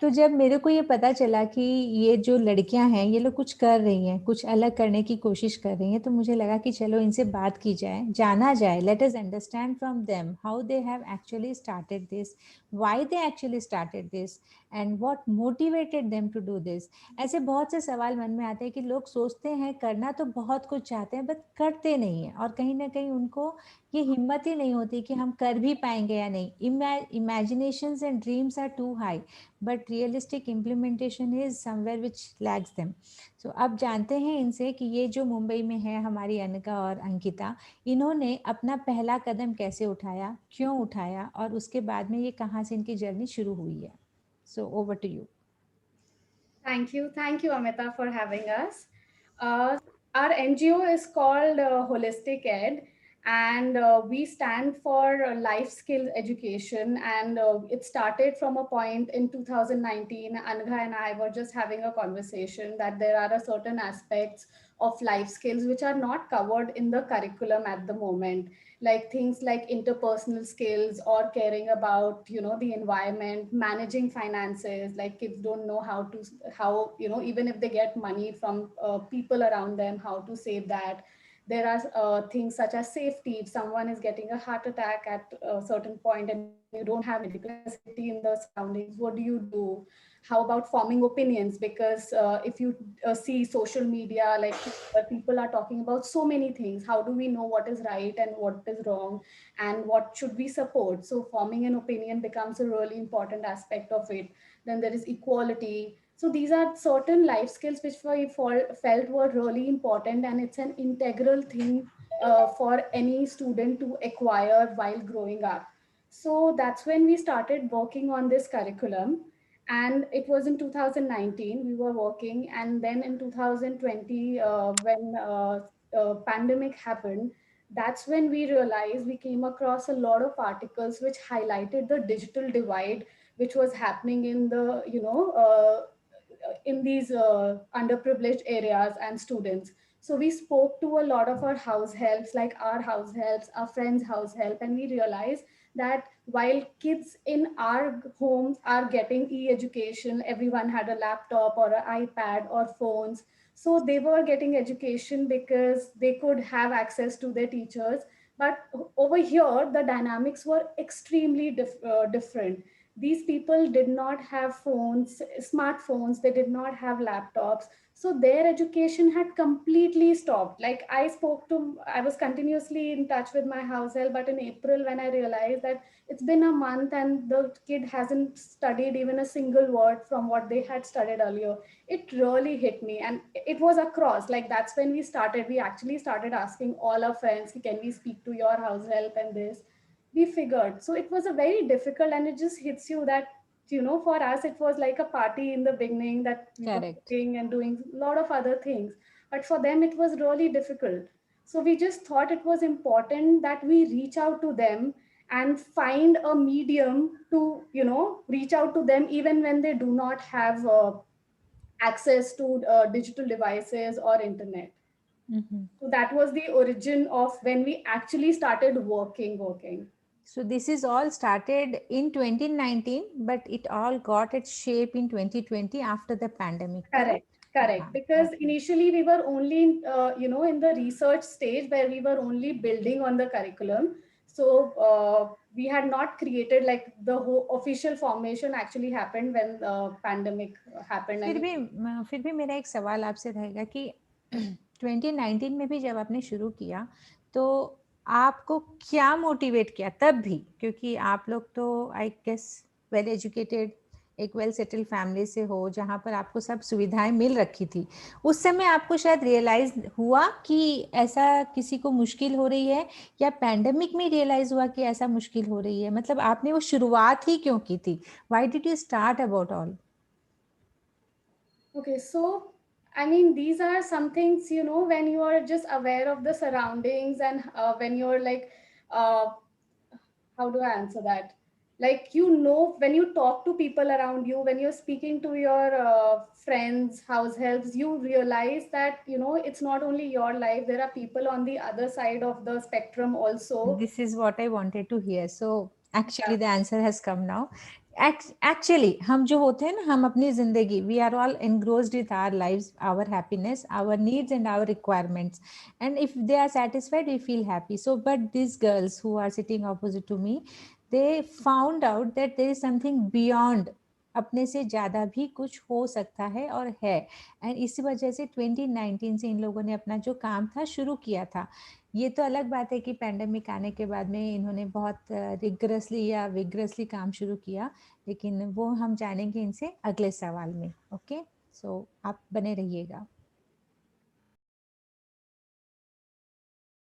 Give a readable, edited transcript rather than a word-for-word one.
तो जब मेरे को ये पता चला कि ये जो लड़कियां हैं ये लोग कुछ कर रही हैं, कुछ अलग करने की कोशिश कर रही हैं, तो मुझे लगा कि चलो इनसे बात की जाए, जाना जाए, let us understand from them how they have actually started this, why they actually started this, and what motivated them to do this. ऐसे बहुत से सवाल मन में आते हैं कि लोग सोचते हैं करना तो बहुत कुछ चाहते हैं बट करते नहीं हैं, और कहीं ना कहीं उनको ये हिम्मत ही नहीं होती कि हम कर भी पाएंगे या नहीं। Imaginations and dreams are too high, but realistic implementation is somewhere which lags them. So अब जानते हैं इनसे कि ये जो मुंबई में है हमारी अनका और अंकिता, इन्होंने अपना पहला कदम कैसे उठाया, क्यों उठाया, और उसके बाद में ये कहाँ से इनकी जर्नी शुरू हुई है। So over to you. Thank you, Amita, for having us. Uh, our NGO is called Holistic Ed, and we stand for life skills education. And it started from a point in 2019. Anagha and I were just having a conversation that there are a certain aspects of life skills which are not covered in the curriculum at the moment, like things like interpersonal skills or caring about, the environment, managing finances. Like kids don't know how, even if they get money from people around them, how to save that. There are things such as safety. If someone is getting a heart attack at a certain point and you don't have medical facility in the surroundings, what do you do? How about forming opinions? Because if you see social media, like people are talking about so many things. How do we know what is right and what is wrong, and what should we support? So forming an opinion becomes a really important aspect of it. Then there is equality. So these are certain life skills which felt were really important, and it's an integral thing for any student to acquire while growing up. So that's when we started working on this curriculum. And it was in 2019 we were working, and then in 2020, when pandemic happened, that's when we realized, we came across a lot of articles which highlighted the digital divide which was happening in the, in these underprivileged areas and students. So we spoke to a lot of our house helps, like our house helps, our friends house help, and we realized that while kids in our homes are getting e-education, everyone had a laptop or an iPad or phones. So they were getting education because they could have access to their teachers. But over here, the dynamics were extremely different. These people did not have phones, smartphones, they did not have laptops. So their education had completely stopped. Like I was continuously in touch with my house help, but in April, when I realized that it's been a month and the kid hasn't studied even a single word from what they had studied earlier, it really hit me. And it was across, like that's when we actually started asking all our friends, can we speak to your house help and this. We figured. So it was a very difficult, and it just hits you that, for us, it was like a party in the beginning, that we were Correct. cooking and doing a lot of other things. But for them, it was really difficult. So we just thought it was important that we reach out to them and find a medium to, reach out to them even when they do not have access to digital devices or internet. Mhm. So that was the origin of when we actually started working. So this is all started in 2019, but it all got its shape in 2020 after the pandemic, Correct, correct? correct. Uh-huh. Because Okay. initially we were only, in the research stage where we were only building on the curriculum. So we had not created, like, the whole official formation actually happened when the pandemic happened. And फिर भी मेरा एक सवाल आपसे रहेगा कि 2019 में भी जब आपने शुरू किया तो आपको क्या मोटिवेट किया तब भी, क्योंकि आप लोग तो आई गेस वेल एजुकेटेड, एक वेल सेटल्ड फैमिली से हो जहाँ पर आपको सब सुविधाएं मिल रखी थी, उस समय आपको शायद रियलाइज हुआ कि ऐसा किसी को मुश्किल हो रही है, या पैंडेमिक में रियलाइज हुआ कि ऐसा मुश्किल हो रही है? मतलब आपने वो शुरुआत ही क्यों की थी? Why did you start about all? okay, so I mean, these are some things, when you are just aware of the surroundings, and when you're like, uh, how do I answer that? Like, when you talk to people around you, when you're speaking to your friends, house helps, you realize that, it's not only your life, there are people on the other side of the spectrum also. This is what I wanted to hear. So Yeah. actually, the answer has come now. Actually हम जो होते हैं ना, हम अपनी जिंदगी, we are all engrossed with our lives, our happiness, our needs and our requirements, and if they are satisfied we feel happy. So but these girls who are sitting opposite to me, they found out that there is something beyond, अपने से ज़्यादा भी कुछ हो सकता है और है। एंड इसी वजह से 2019 से इन लोगों ने अपना जो काम था शुरू किया था। ये तो अलग बात है कि पैंडेमिक आने के बाद में इन्होंने बहुत रिगरसली या विगरसली काम शुरू किया, लेकिन वो हम जानेंगे इनसे अगले सवाल में। ओके, सो आप बने रहिएगा।